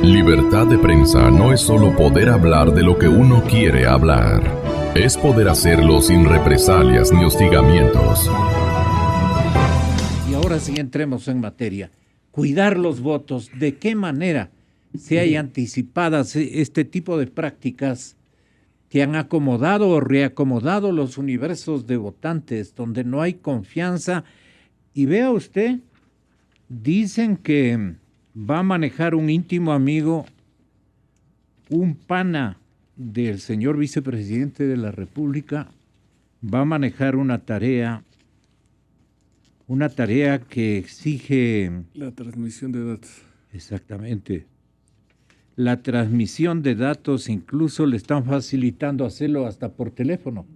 Libertad de prensa no es solo poder hablar de lo que uno quiere hablar. Es poder hacerlo sin represalias ni hostigamientos. Y ahora sí entremos en materia. Cuidar los votos. ¿De qué manera se hay anticipadas este tipo de prácticas que han acomodado o reacomodado los universos de votantes, donde no hay confianza? Y vea usted, dicen que va a manejar un íntimo amigo, un pana del señor vicepresidente de la República, va a manejar una tarea que exige... La transmisión de datos. Exactamente. La transmisión de datos, incluso le están facilitando hacerlo hasta por teléfono.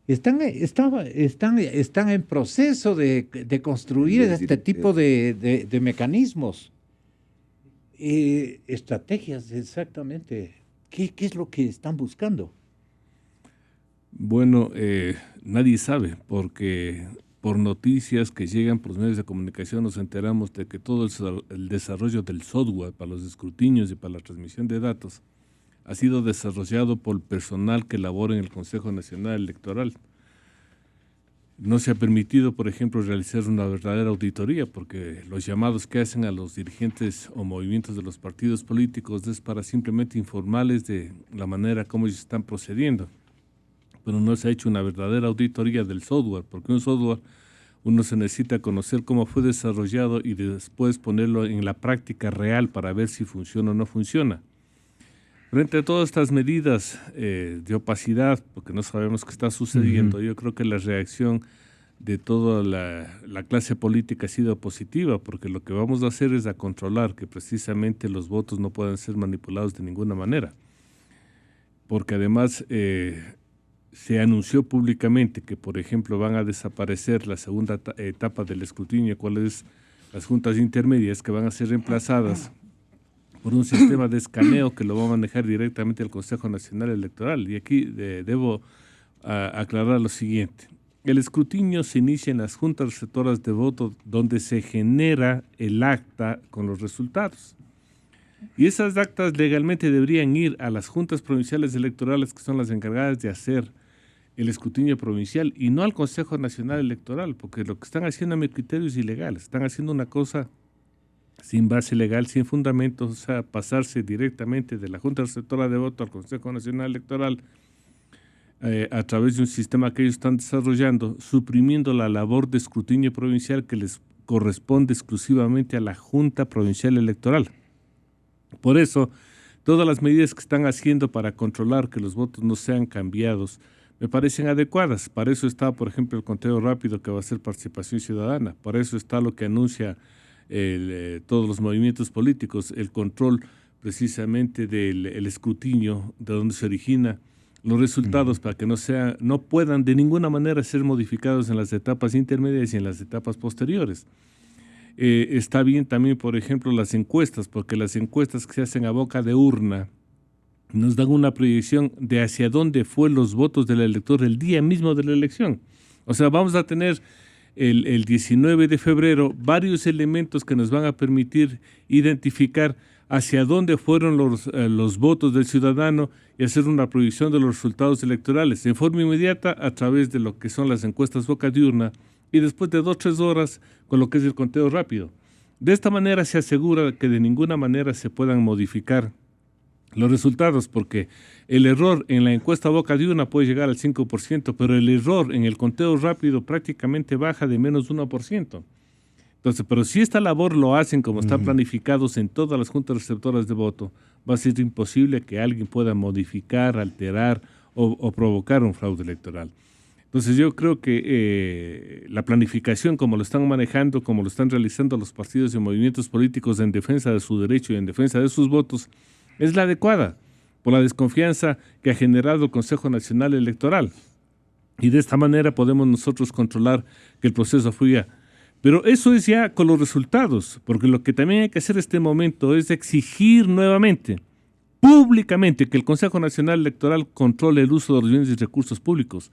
Están en proceso de construir este tipo de mecanismos. Estrategias, exactamente. ¿Qué es lo que están buscando? Bueno, nadie sabe, porque por noticias que llegan por los medios de comunicación nos enteramos de que todo el desarrollo del software para los escrutinios y para la transmisión de datos ha sido desarrollado por el personal que labora en el Consejo Nacional Electoral. No se ha permitido, por ejemplo, realizar una verdadera auditoría, porque los llamados que hacen a los dirigentes o movimientos de los partidos políticos es para simplemente informarles de la manera como ellos están procediendo. Pero no se ha hecho una verdadera auditoría del software, porque un software uno se necesita conocer cómo fue desarrollado y después ponerlo en la práctica real para ver si funciona o no funciona. Frente a todas estas medidas de opacidad, porque no sabemos qué está sucediendo, yo creo que la reacción de toda la clase política ha sido positiva, porque lo que vamos a hacer es a controlar que precisamente los votos no puedan ser manipulados de ninguna manera. Porque además se anunció públicamente que, por ejemplo, van a desaparecer la segunda etapa del escrutinio, cuáles las juntas intermedias que van a ser reemplazadas por un sistema de escaneo que lo va a manejar directamente el Consejo Nacional Electoral. Y aquí debo aclarar lo siguiente. El escrutinio se inicia en las juntas receptoras de voto, donde se genera el acta con los resultados. Y esas actas legalmente deberían ir a las juntas provinciales electorales, que son las encargadas de hacer el escrutinio provincial, y no al Consejo Nacional Electoral, porque lo que están haciendo a mi criterio es ilegal. Están haciendo una cosa sin base legal, sin fundamentos, o sea, pasarse directamente de la Junta Receptora de Voto al Consejo Nacional Electoral a través de un sistema que ellos están desarrollando, suprimiendo la labor de escrutinio provincial que les corresponde exclusivamente a la Junta Provincial Electoral. Por eso, todas las medidas que están haciendo para controlar que los votos no sean cambiados me parecen adecuadas. Para eso está, por ejemplo, el conteo rápido, que va a ser participación ciudadana. Para eso está lo que anuncia todos los movimientos políticos, el control precisamente del escrutinio, de donde se origina los resultados, para que no puedan de ninguna manera ser modificados en las etapas intermedias y en las etapas posteriores. Está bien también, por ejemplo, las encuestas, porque las encuestas que se hacen a boca de urna nos dan una proyección de hacia dónde fue los votos del elector el día mismo de la elección. O sea, vamos a tener el 19 de febrero varios elementos que nos van a permitir identificar hacia dónde fueron los votos del ciudadano y hacer una proyección de los resultados electorales en forma inmediata a través de lo que son las encuestas boca de urna, y después de 2 o 3 horas con lo que es el conteo rápido. De esta manera se asegura que de ninguna manera se puedan modificar los resultados, porque el error en la encuesta boca de urna puede llegar al 5%, pero el error en el conteo rápido prácticamente baja de menos 1%. Entonces, pero si esta labor lo hacen como están planificados en todas las juntas receptoras de voto, va a ser imposible que alguien pueda modificar, alterar o provocar un fraude electoral. Entonces yo creo que la planificación, como lo están manejando, como lo están realizando los partidos y movimientos políticos en defensa de su derecho y en defensa de sus votos, es la adecuada, por la desconfianza que ha generado el Consejo Nacional Electoral. Y de esta manera podemos nosotros controlar que el proceso fluya. Pero eso es ya con los resultados, porque lo que también hay que hacer en este momento es exigir nuevamente, públicamente, que el Consejo Nacional Electoral controle el uso de los bienes y recursos públicos.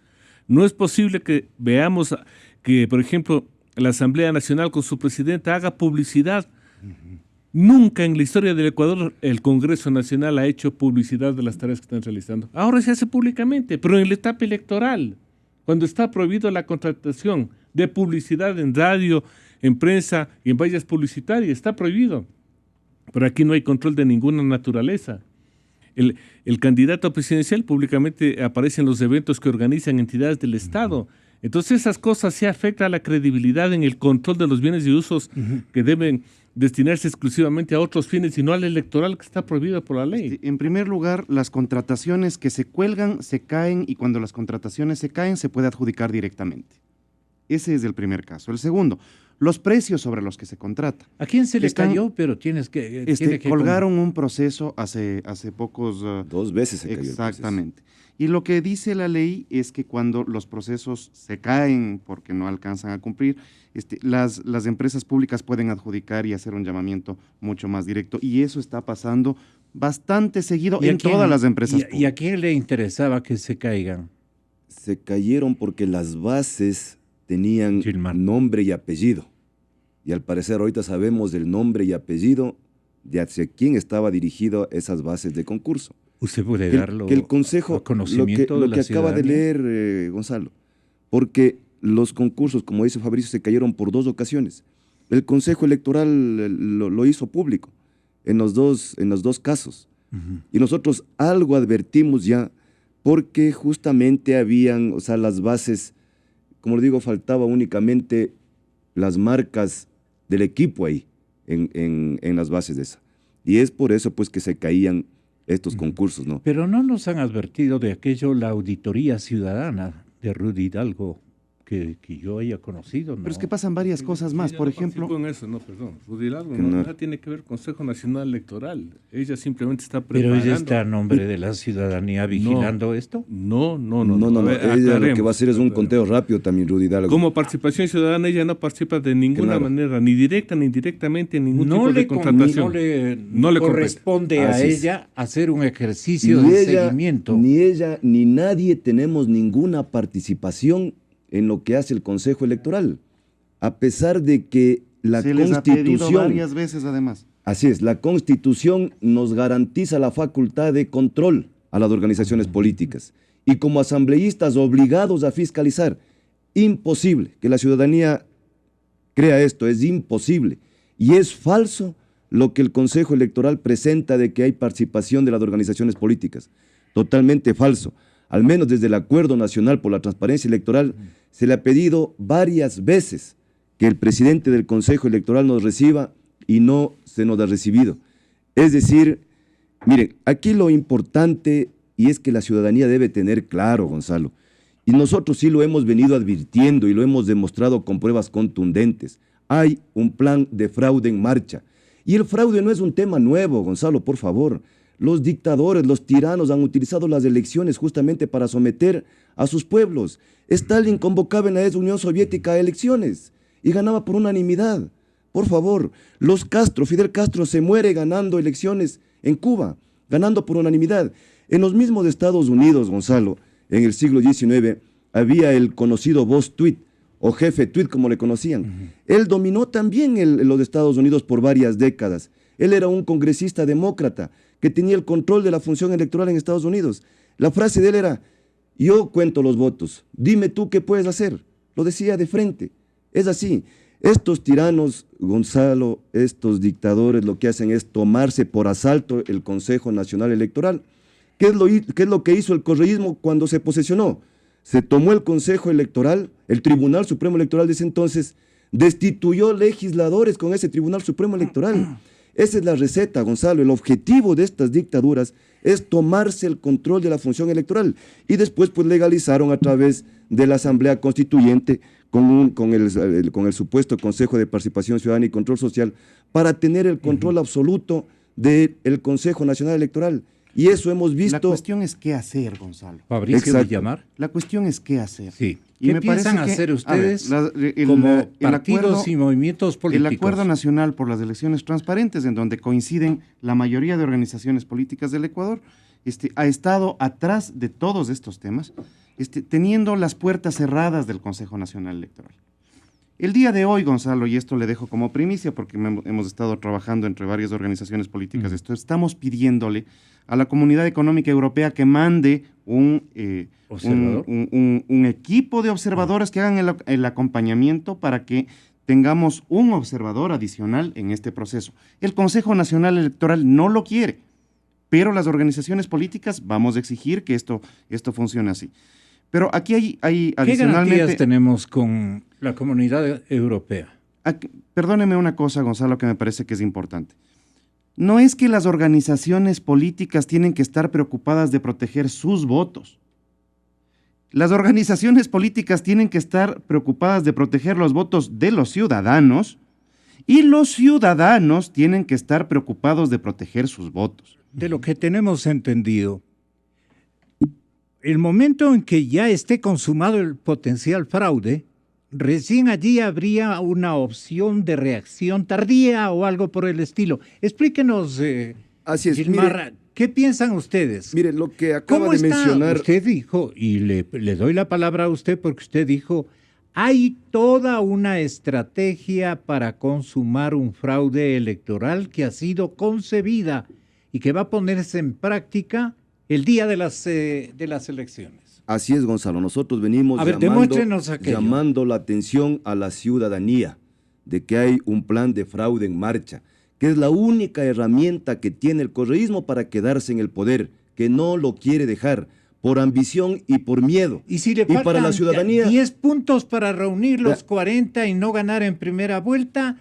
No es posible que veamos que, por ejemplo, la Asamblea Nacional con su presidenta haga publicidad Nunca en la historia del Ecuador el Congreso Nacional ha hecho publicidad de las tareas que están realizando. Ahora se hace públicamente, pero en la etapa electoral, cuando está prohibido la contratación de publicidad en radio, en prensa y en vallas publicitarias, está prohibido. Pero aquí no hay control de ninguna naturaleza. El candidato presidencial públicamente aparece en los eventos que organizan entidades del Estado. Entonces esas cosas sí afectan a la credibilidad en el control de los bienes y usos que deben destinarse exclusivamente a otros fines y no al electoral que está prohibido por la ley. En primer lugar, las contrataciones que se cuelgan se caen y cuando las contrataciones se caen se puede adjudicar directamente. Ese es el primer caso. El segundo, los precios sobre los que se contrata. ¿A quién se le cayó? Pero tiene que colgaron un proceso hace pocos... 2 veces se cayó. Exactamente. Y lo que dice la ley es que cuando los procesos se caen porque no alcanzan a cumplir, las empresas públicas pueden adjudicar y hacer un llamamiento mucho más directo. Y eso está pasando bastante seguido en todas las empresas públicas. ¿Y a quién le interesaba que se caigan? Se cayeron porque las bases tenían nombre y apellido. Y al parecer ahorita sabemos del nombre y apellido de hacia quién estaba dirigido esas bases de concurso. Usted puede darlo que el Consejo, conocimiento lo que acaba de leer Gonzalo, porque los concursos, como dice Fabricio, se cayeron por 2 ocasiones. El Consejo Electoral lo hizo público en los dos casos. Y nosotros algo advertimos ya, porque justamente habían, las bases, como le digo, faltaba únicamente las marcas del equipo ahí, en las bases de esa. Y es por eso pues que se caían estos concursos, ¿no? Pero no nos han advertido de aquello, la auditoría ciudadana de Rudy Hidalgo, que yo haya conocido, ¿no? Pero es que pasan varias cosas más, por ejemplo... Con eso, Rudy Hidalgo nada tiene que ver con Consejo Nacional Electoral. Ella simplemente está preparando... ¿Pero ella está a nombre de la ciudadanía vigilando esto? No. Ella lo que va a hacer es un conteo rápido también, Rudy Hidalgo. Como participación ciudadana, ella no participa de ninguna manera, ni directa ni indirectamente, en ningún tipo de contratación. No le corresponde a ella hacer un ejercicio de seguimiento. Ni ella ni nadie tenemos ninguna participación en lo que hace el Consejo Electoral, a pesar de que la Constitución... Se les ha pedido varias veces, además. Así es, la Constitución nos garantiza la facultad de control a las organizaciones políticas, y como asambleístas obligados a fiscalizar. Imposible que la ciudadanía crea esto, es imposible, y es falso lo que el Consejo Electoral presenta de que hay participación de las organizaciones políticas, totalmente falso. Al menos desde el Acuerdo Nacional por la Transparencia Electoral, se le ha pedido varias veces que el presidente del Consejo Electoral nos reciba y no se nos ha recibido. Es decir, miren, aquí lo importante y es que la ciudadanía debe tener claro, Gonzalo, y nosotros sí lo hemos venido advirtiendo y lo hemos demostrado con pruebas contundentes. Hay un plan de fraude en marcha. Y el fraude no es un tema nuevo, Gonzalo, por favor. Los dictadores, los tiranos han utilizado las elecciones justamente para someter a sus pueblos. Stalin convocaba en la ex Unión Soviética a elecciones y ganaba por unanimidad. Por favor, Fidel Castro se muere ganando elecciones en Cuba, ganando por unanimidad. En los mismos Estados Unidos, Gonzalo, en el siglo XIX, había el conocido boss tweet o jefe tweet, como le conocían. Él dominó también los Estados Unidos por varias décadas. Él era un congresista demócrata que tenía el control de la función electoral en Estados Unidos. La frase de él era: yo cuento los votos, dime tú qué puedes hacer. Lo decía de frente. Es así. Estos tiranos, Gonzalo, estos dictadores, lo que hacen es tomarse por asalto el Consejo Nacional Electoral. ¿Qué es lo que hizo el correísmo cuando se posesionó? Se tomó el Consejo Electoral, el Tribunal Supremo Electoral de ese entonces, destituyó legisladores con ese Tribunal Supremo Electoral. Esa es la receta, Gonzalo. El objetivo de estas dictaduras es tomarse el control de la función electoral y después pues legalizaron a través de la Asamblea Constituyente con el supuesto Consejo de Participación Ciudadana y Control Social para tener el control absoluto del Consejo Nacional Electoral. Y eso hemos visto. La cuestión es qué hacer, Gonzalo. Fabricio Villamar. La cuestión es qué hacer. Sí. ¿Qué piensan hacer ustedes como partidos y movimientos políticos? El Acuerdo Nacional por las Elecciones Transparentes, en donde coinciden la mayoría de organizaciones políticas del Ecuador, ha estado atrás de todos estos temas, teniendo las puertas cerradas del Consejo Nacional Electoral. El día de hoy, Gonzalo, y esto le dejo como primicia porque hemos estado trabajando entre varias organizaciones políticas, estamos pidiéndole a la Comunidad Económica Europea que mande un equipo de observadores que hagan el acompañamiento para que tengamos un observador adicional en este proceso. El Consejo Nacional Electoral no lo quiere, pero las organizaciones políticas vamos a exigir que esto funcione así. Pero aquí hay ¿Qué garantías tenemos con la Comunidad Europea? Perdóneme una cosa, Gonzalo, que me parece que es importante. No es que las organizaciones políticas tienen que estar preocupadas de proteger sus votos. Las organizaciones políticas tienen que estar preocupadas de proteger los votos de los ciudadanos y los ciudadanos tienen que estar preocupados de proteger sus votos. De lo que tenemos entendido, el momento en que ya esté consumado el potencial fraude, recién allí habría una opción de reacción tardía o algo por el estilo. Explíquenos, Así es, Gilmar, mire, ¿qué piensan ustedes? Mire, lo que acaba ¿Cómo de está? mencionar... Usted dijo, y le doy la palabra a usted porque usted dijo, hay toda una estrategia para consumar un fraude electoral que ha sido concebida y que va a ponerse en práctica el día de las elecciones. Así es, Gonzalo. Nosotros venimos llamando la atención a la ciudadanía de que hay un plan de fraude en marcha, que es la única herramienta que tiene el correísmo para quedarse en el poder, que no lo quiere dejar por ambición y por miedo. Y si le faltan para la ciudadanía, 10 puntos para reunir los 40 y no ganar en primera vuelta,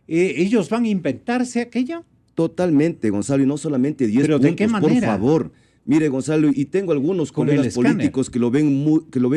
¿ellos van a inventarse aquello? Totalmente, Gonzalo, y no solamente 10 ¿Pero puntos, de qué manera? por favor. Mire, Gonzalo, y tengo algunos colegas políticos que lo ven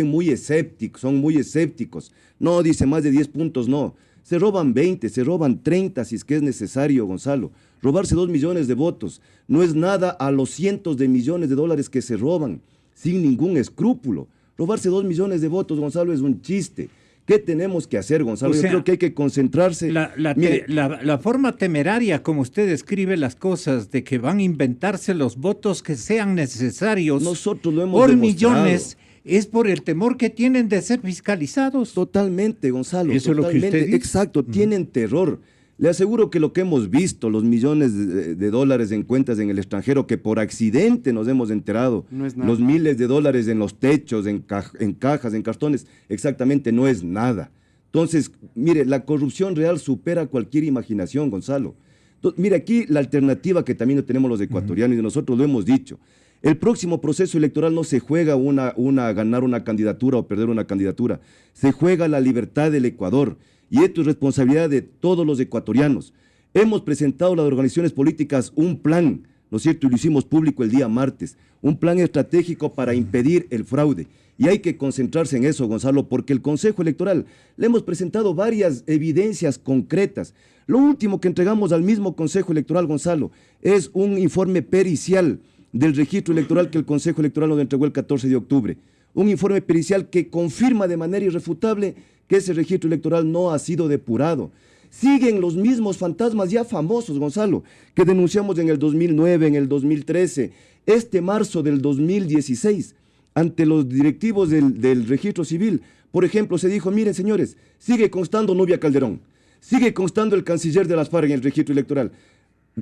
muy escépticos, son muy escépticos. No, dice más de 10 puntos, no. Se roban 20, se roban 30 si es que es necesario, Gonzalo. Robarse 2 millones de votos no es nada a los cientos de millones de dólares que se roban sin ningún escrúpulo. Robarse 2 millones de votos, Gonzalo, es un chiste. ¿Qué tenemos que hacer, Gonzalo? Yo creo que hay que concentrarse. La forma temeraria como usted describe las cosas, de que van a inventarse los votos que sean necesarios nosotros lo hemos por demostrado. Millones, es por el temor que tienen de ser fiscalizados. Totalmente, Gonzalo. Eso totalmente. Es lo que usted dice. Exacto, tienen terror. Le aseguro que lo que hemos visto, los millones de dólares en cuentas en el extranjero, que por accidente nos hemos enterado, no es nada. Los miles de dólares en los techos, en cajas, en cartones, exactamente no es nada. Entonces, mire, la corrupción real supera cualquier imaginación, Gonzalo. Entonces, mire, aquí la alternativa que también tenemos los ecuatorianos y nosotros lo hemos dicho. El próximo proceso electoral no se juega ganar una candidatura o perder una candidatura, se juega la libertad del Ecuador. Y esto es responsabilidad de todos los ecuatorianos. Hemos presentado a las organizaciones políticas un plan, ¿no es cierto? Y lo hicimos público el día martes, un plan estratégico para impedir el fraude. Y hay que concentrarse en eso, Gonzalo, porque el Consejo Electoral le hemos presentado varias evidencias concretas. Lo último que entregamos al mismo Consejo Electoral, Gonzalo, es un informe pericial del registro electoral que el Consejo Electoral nos entregó el 14 de octubre. Un informe pericial que confirma de manera irrefutable que ese registro electoral no ha sido depurado. Siguen los mismos fantasmas ya famosos, Gonzalo, que denunciamos en el 2009, en el 2013, este marzo del 2016, ante los directivos del registro civil. Por ejemplo, se dijo, miren señores, sigue constando Nubia Calderón, sigue constando el canciller de las FARC en el registro electoral.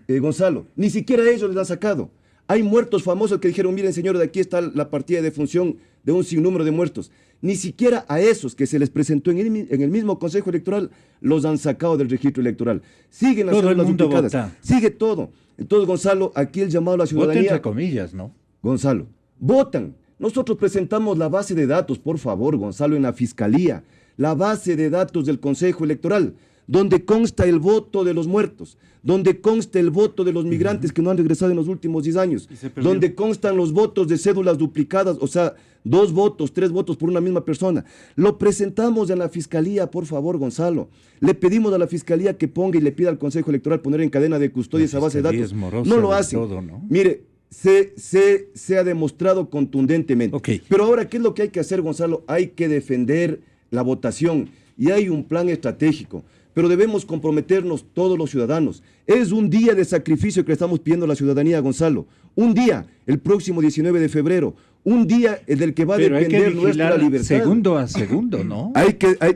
Gonzalo, ni siquiera ellos les han sacado. Hay muertos famosos que dijeron, miren señores, aquí está la partida de función de un sinnúmero de muertos. Ni siquiera a esos que se les presentó en el mismo Consejo Electoral los han sacado del registro electoral. Siguen las cédulas duplicadas. Sigue todo. Entonces, Gonzalo, aquí el llamado a la ciudadanía... Voten entre comillas, ¿no? Gonzalo, votan. Nosotros presentamos la base de datos, por favor, Gonzalo, en la Fiscalía. La base de datos del Consejo Electoral, donde consta el voto de los muertos, donde consta el voto de los migrantes que no han regresado en los últimos 10 años, donde constan los votos de cédulas duplicadas, o sea, 2 votos, 3 votos por una misma persona. Lo presentamos en la Fiscalía, por favor, Gonzalo. Le pedimos a la Fiscalía que ponga y le pida al Consejo Electoral poner en cadena de custodia esa base de datos. No lo hacen. Todo, ¿no? Mire, se ha demostrado contundentemente. Okay. Pero ahora, ¿qué es lo que hay que hacer, Gonzalo? Hay que defender la votación y hay un plan estratégico. Pero debemos comprometernos todos los ciudadanos. Es un día de sacrificio que le estamos pidiendo a la ciudadanía, Gonzalo. Un día, el próximo 19 de febrero, un día del que va a Pero hay que depender nuestra vigilar libertad. segundo a segundo, ¿no?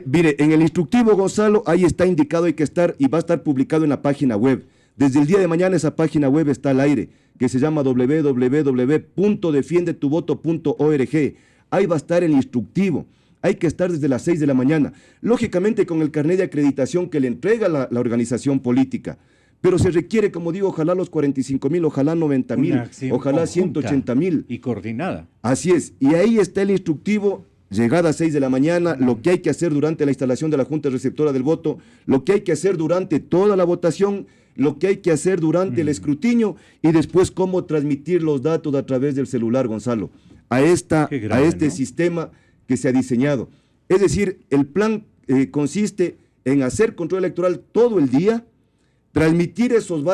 Mire, en el instructivo, Gonzalo, ahí está indicado, hay que estar, y va a estar publicado en la página web. Desde el día de mañana esa página web está al aire, que se llama www.defiendetuvoto.org. Ahí va a estar el instructivo. Hay que estar desde las 6 de la mañana. Lógicamente con el carnet de acreditación que le entrega la organización política. Pero se requiere, como digo, ojalá los 45,000, ojalá 90,000, ojalá 180,000. Y coordinada. Así es. Y ahí está el instructivo, llegada a 6 de la mañana, lo que hay que hacer durante la instalación de la Junta Receptora del Voto, lo que hay que hacer durante toda la votación, lo que hay que hacer durante el escrutinio y después cómo transmitir los datos a través del celular, Gonzalo, a este sistema que se ha diseñado. Es decir, el plan consiste en hacer control electoral todo el día, transmitir esos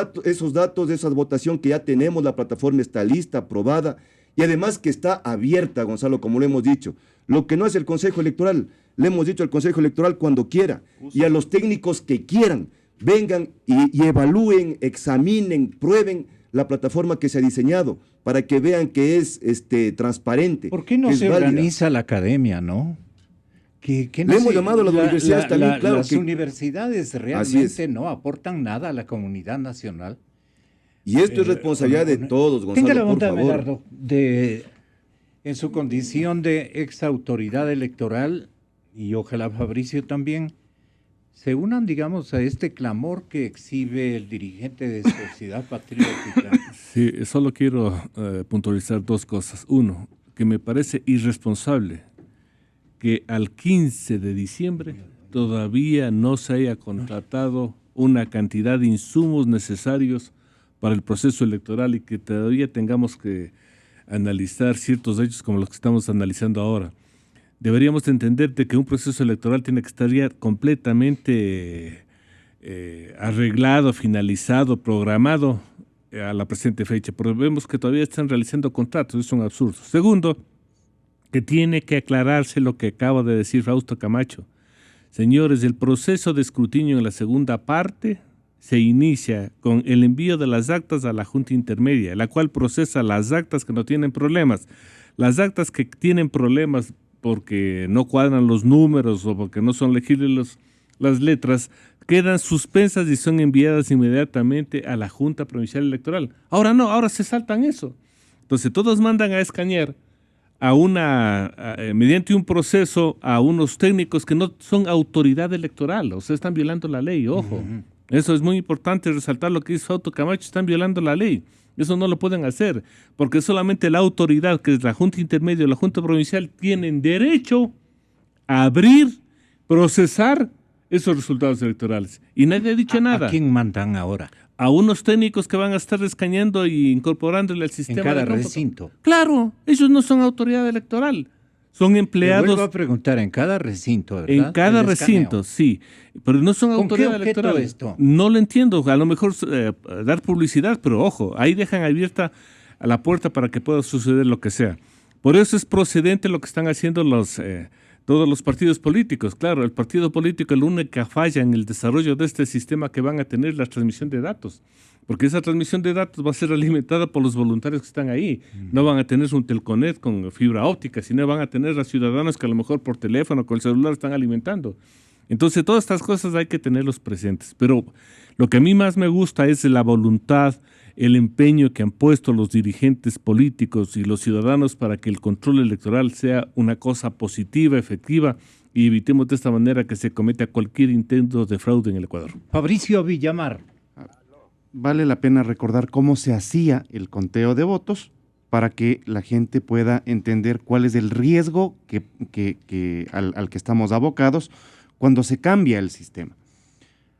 datos de esa votación que ya tenemos, la plataforma está lista, aprobada, y además que está abierta, Gonzalo, como lo hemos dicho. Lo que no es el Consejo Electoral, le hemos dicho al Consejo Electoral cuando quiera, y a los técnicos que quieran, vengan y evalúen, examinen, prueben la plataforma que se ha diseñado, para que vean que es transparente. ¿Por qué no se organiza la academia, no? Le hemos llamado a las universidades también, claro. Las universidades realmente no aportan nada a la comunidad nacional. Y esto es responsabilidad de todos, Gonzalo, tenga la por bondad, favor. Medardo, en su condición de ex autoridad electoral, y ojalá Fabricio también, se unan, digamos, a este clamor que exhibe el dirigente de Sociedad Patriótica. Sí, solo quiero puntualizar dos cosas. Uno, que me parece irresponsable que al 15 de diciembre todavía no se haya contratado una cantidad de insumos necesarios para el proceso electoral y que todavía tengamos que analizar ciertos hechos como los que estamos analizando ahora. Deberíamos entender de que un proceso electoral tiene que estar ya completamente arreglado, finalizado, programado a la presente fecha, pero vemos que todavía están realizando contratos, es un absurdo. Segundo, que tiene que aclararse lo que acaba de decir Fausto Camacho. Señores, el proceso de escrutinio en la segunda parte se inicia con el envío de las actas a la Junta Intermedia, la cual procesa las actas que no tienen problemas. Las actas que tienen problemas porque no cuadran los números o porque no son legibles las letras, quedan suspensas y son enviadas inmediatamente a la Junta Provincial Electoral. Ahora no, ahora se saltan eso. Entonces todos mandan a escanear mediante un proceso a unos técnicos que no son autoridad electoral, o sea, están violando la ley, ojo. Eso es muy importante resaltar lo que dice Fausto Camacho, están violando la ley. Eso no lo pueden hacer, porque solamente la autoridad, que es la Junta Intermedia o la Junta Provincial, tienen derecho a abrir, procesar esos resultados electorales. Y nadie ha dicho nada. ¿A quién mandan ahora? A unos técnicos que van a estar escaneando y incorporándole al sistema. En cada recinto. Claro, ellos no son autoridad electoral, son empleados. Le vuelvo a preguntar, en cada recinto, ¿verdad? En cada recinto, sí, pero no son autoridad electoral. Esto? No lo entiendo, a lo mejor dar publicidad, pero ojo, ahí dejan abierta a la puerta para que pueda suceder lo que sea. Por eso es procedente lo que están haciendo todos los partidos políticos. Claro, el partido político es la única falla en el desarrollo de este sistema que van a tener la transmisión de datos, porque esa transmisión de datos va a ser alimentada por los voluntarios que están ahí. No van a tener un telconet con fibra óptica, sino van a tener a ciudadanos que a lo mejor por teléfono, con el celular están alimentando. Entonces, todas estas cosas hay que tenerlos presentes. Pero lo que a mí más me gusta es la voluntad, el empeño que han puesto los dirigentes políticos y los ciudadanos para que el control electoral sea una cosa positiva, efectiva, y evitemos de esta manera que se cometa cualquier intento de fraude en el Ecuador. Fabricio Villamar. Vale la pena recordar cómo se hacía el conteo de votos para que la gente pueda entender cuál es el riesgo al que estamos abocados cuando se cambia el sistema.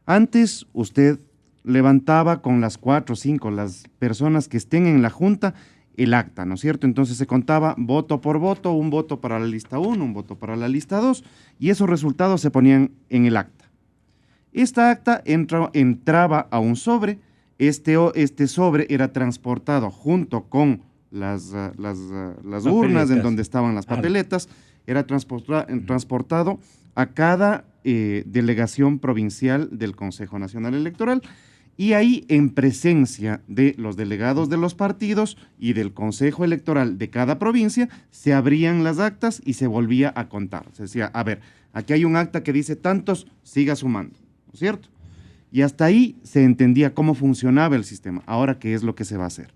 Antes usted levantaba con las 4 o 5, las personas que estén en la junta, el acta, ¿no es cierto? Entonces se contaba voto por voto, un voto para la lista 1, un voto para la lista 2, y esos resultados se ponían en el acta. Esta acta entraba a un sobre, este sobre era transportado junto con las urnas en donde estaban las papeletas, era transportado a cada delegación provincial del Consejo Nacional Electoral, Y ahí, en presencia de los delegados de los partidos y del Consejo Electoral de cada provincia, se abrían las actas y se volvía a contar. Se decía, a ver, aquí hay un acta que dice tantos, siga sumando, ¿no es cierto? Y hasta ahí se entendía cómo funcionaba el sistema. Ahora, ¿qué es lo que se va a hacer?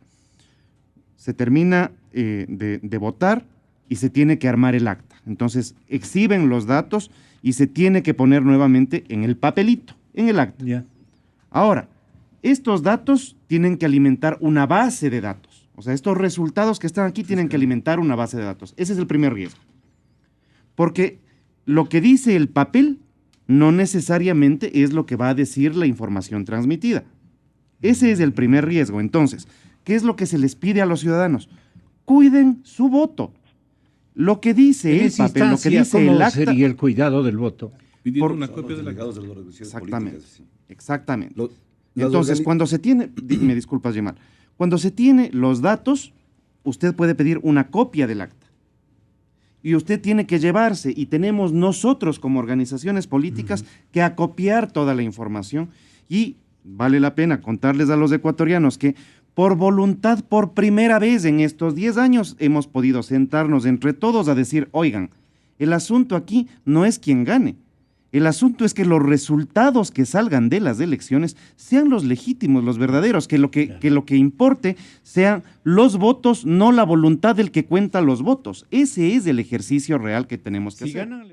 Se termina de votar y se tiene que armar el acta. Entonces, exhiben los datos y se tiene que poner nuevamente en el papelito, en el acta. Ya. Ahora, estos datos tienen que alimentar una base de datos. O sea, estos resultados que están aquí tienen que alimentar una base de datos. Ese es el primer riesgo. Porque lo que dice el papel no necesariamente es lo que va a decir la información transmitida. Ese es el primer riesgo. Entonces, ¿qué es lo que se les pide a los ciudadanos? Cuiden su voto. Lo que dice el papel, lo que dice el acta... ¿Cómo sería el cuidado del voto? Pidiendo Por- una copia de la Exactamente, exactamente. Lo- Entonces, cuando se tiene, me disculpas, Yemal, cuando se tiene los datos, usted puede pedir una copia del acta. Y usted tiene que llevarse, y tenemos nosotros como organizaciones políticas que acopiar toda la información. Y vale la pena contarles a los ecuatorianos que por voluntad, por primera vez en estos 10 años, hemos podido sentarnos entre todos a decir, oigan, el asunto aquí no es quien gane. El asunto es que los resultados que salgan de las elecciones sean los legítimos, los verdaderos, que lo que importe sean los votos, no la voluntad del que cuenta los votos. Ese es el ejercicio real que tenemos que Si hacer. ganan